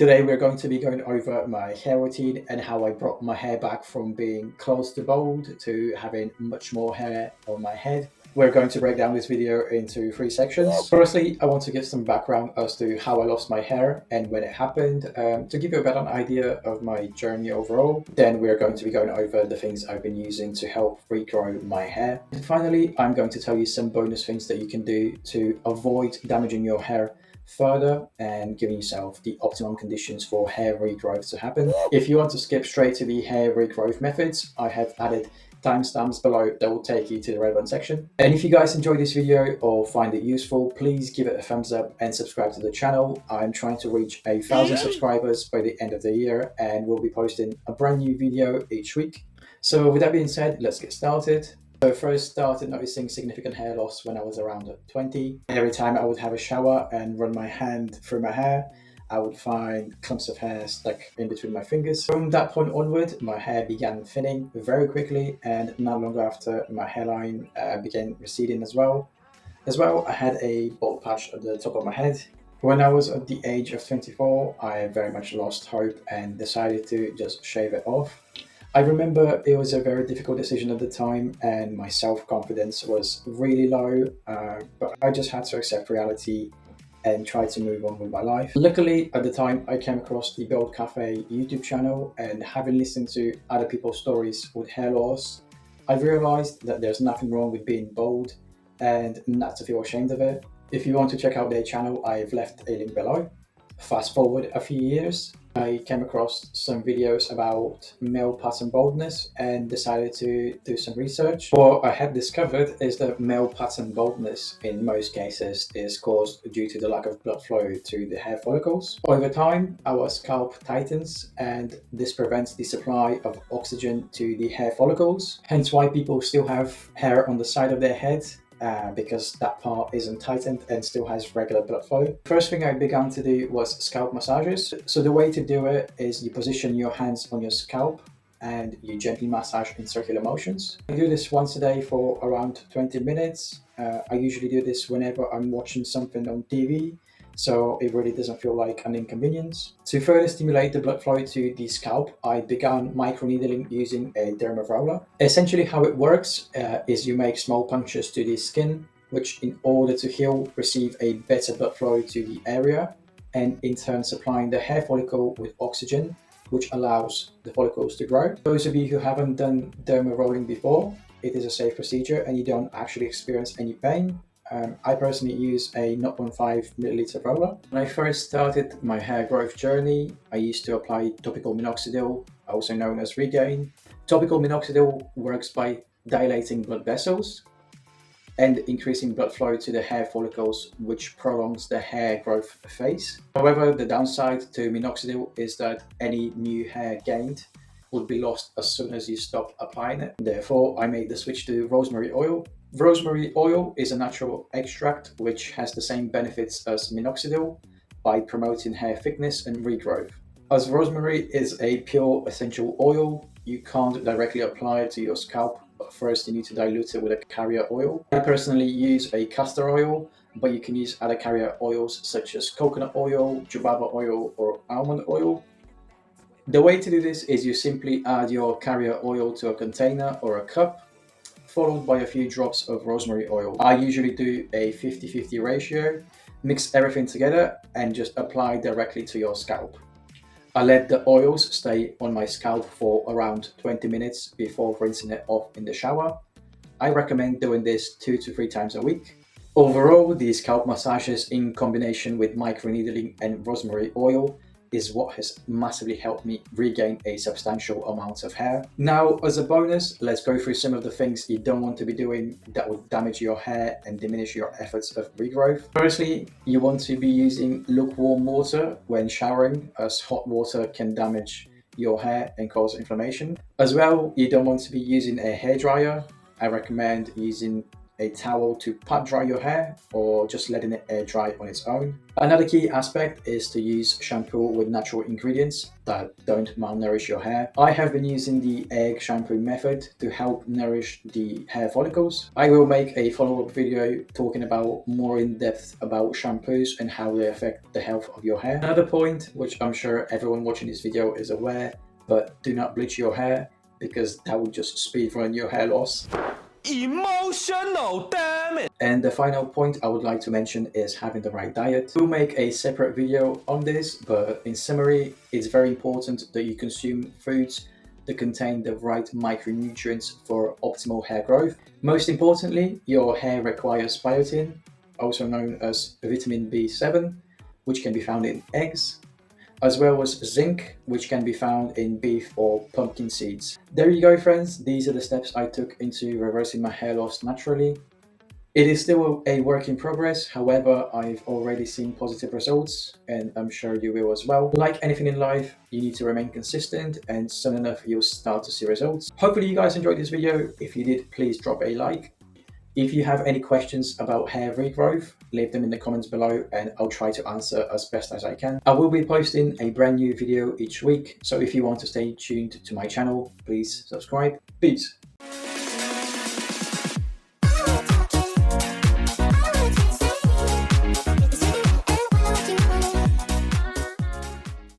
Today we're going to be going over my hair routine and how I brought my hair back from being close to bald to having much more hair on my head. We're going to break down this video into 3 sections. Firstly, I want to give some background as to how I lost my hair and when it happened, to give you a better idea of my journey overall. Then we're going to be going over the things I've been using to help regrow my hair. And finally, I'm going to tell you some bonus things that you can do to avoid damaging your hair further and giving yourself the optimum conditions for hair regrowth to happen. If you want to skip straight to the hair regrowth methods, I have added timestamps below that will take you to the relevant section. And if you guys enjoy this video or find it useful, please give it a thumbs up and subscribe to the channel. I'm trying to reach 1,000 subscribers by the end of the year, and we'll be posting a brand new video each week. So with that being said, let's get started. So first started noticing significant hair loss when I was around 20. Every time I would have a shower and run my hand through my hair, I would find clumps of hair stuck in between my fingers. From that point onward, my hair began thinning very quickly, and not long after, my hairline began receding as well. I had a bald patch at the top of my head. When I was at the age of 24, I very much lost hope and decided to just shave it off. I remember it was a very difficult decision at the time, and my self-confidence was really low, but I just had to accept reality and try to move on with my life. Luckily, at the time, I came across the Bald Cafe YouTube channel, and having listened to other people's stories with hair loss, I realized that there's nothing wrong with being bald and not to feel ashamed of it. If you want to check out their channel, I've left a link below. Fast forward a few years, I came across some videos about male pattern baldness and decided to do some research. What I had discovered is that male pattern baldness in most cases is caused due to the lack of blood flow to the hair follicles. Over time, our scalp tightens, and this prevents the supply of oxygen to the hair follicles, hence why people still have hair on the side of their head, because that part isn't tightened and still has regular blood flow. First thing I began to do was scalp massages. So the way to do it is you position your hands on your scalp and you gently massage in circular motions. I do this once a day for around 20 minutes. I usually do this whenever I'm watching something on TV, so it really doesn't feel like an inconvenience. To further stimulate the blood flow to the scalp, I began microneedling using a derma roller. Essentially how it works is you make small punctures to the skin, which in order to heal, receive a better blood flow to the area, and in turn supplying the hair follicle with oxygen, which allows the follicles to grow. Those of you who haven't done derma rolling before, it is a safe procedure and you don't actually experience any pain. I personally use a 0.5 milliliter roller. When I first started my hair growth journey, I used to apply topical minoxidil, also known as Regain. Topical minoxidil works by dilating blood vessels and increasing blood flow to the hair follicles, which prolongs the hair growth phase. However, the downside to minoxidil is that any new hair gained would be lost as soon as you stop applying it. Therefore, I made the switch to rosemary oil. Rosemary oil is a natural extract which has the same benefits as minoxidil by promoting hair thickness and regrowth. As rosemary is a pure essential oil, you can't directly apply it to your scalp, but first you need to dilute it with a carrier oil. I personally use a castor oil, but you can use other carrier oils such as coconut oil, jojoba oil, or almond oil. The way to do this is you simply add your carrier oil to a container or a cup, followed by a few drops of rosemary oil. I usually do a 50-50 ratio, mix everything together and just apply directly to your scalp. I let the oils stay on my scalp for around 20 minutes before rinsing it off in the shower. I recommend doing this 2 to 3 times a week. Overall, these scalp massages in combination with microneedling and rosemary oil is what has massively helped me regain a substantial amount of hair. Now, as a bonus, let's go through some of the things you don't want to be doing that would damage your hair and diminish your efforts of regrowth. Firstly, you want to be using lukewarm water when showering, as hot water can damage your hair and cause inflammation. As well, you don't want to be using a hairdryer. I recommend using a towel to pat dry your hair or just letting it air dry on its own. Another key aspect is to use shampoo with natural ingredients that don't malnourish your hair. I have been using the egg shampoo method to help nourish the hair follicles. I will make a follow-up video talking about more in depth about shampoos and how they affect the health of your hair. Another point, which I'm sure everyone watching this video is aware, but do not bleach your hair because that will just speed run your hair loss. Emotional, damn it! And the final point I would like to mention is having the right diet. We'll make a separate video on this, but in summary, it's very important that you consume foods that contain the right micronutrients for optimal hair growth. Most importantly, your hair requires biotin, also known as vitamin B7, which can be found in eggs, as well as zinc, which can be found in beef or pumpkin seeds. There you go, friends. These are the steps I took into reversing my hair loss naturally. It is still a work in progress, however, I've already seen positive results, and I'm sure you will as well. Like anything in life, you need to remain consistent, and soon enough you'll start to see results. Hopefully you guys enjoyed this video. If you did, please drop a like. If you have any questions about hair regrowth, leave them in the comments below and I'll try to answer as best as I can. I will be posting a brand new video each week, so if you want to stay tuned to my channel, please subscribe. Peace.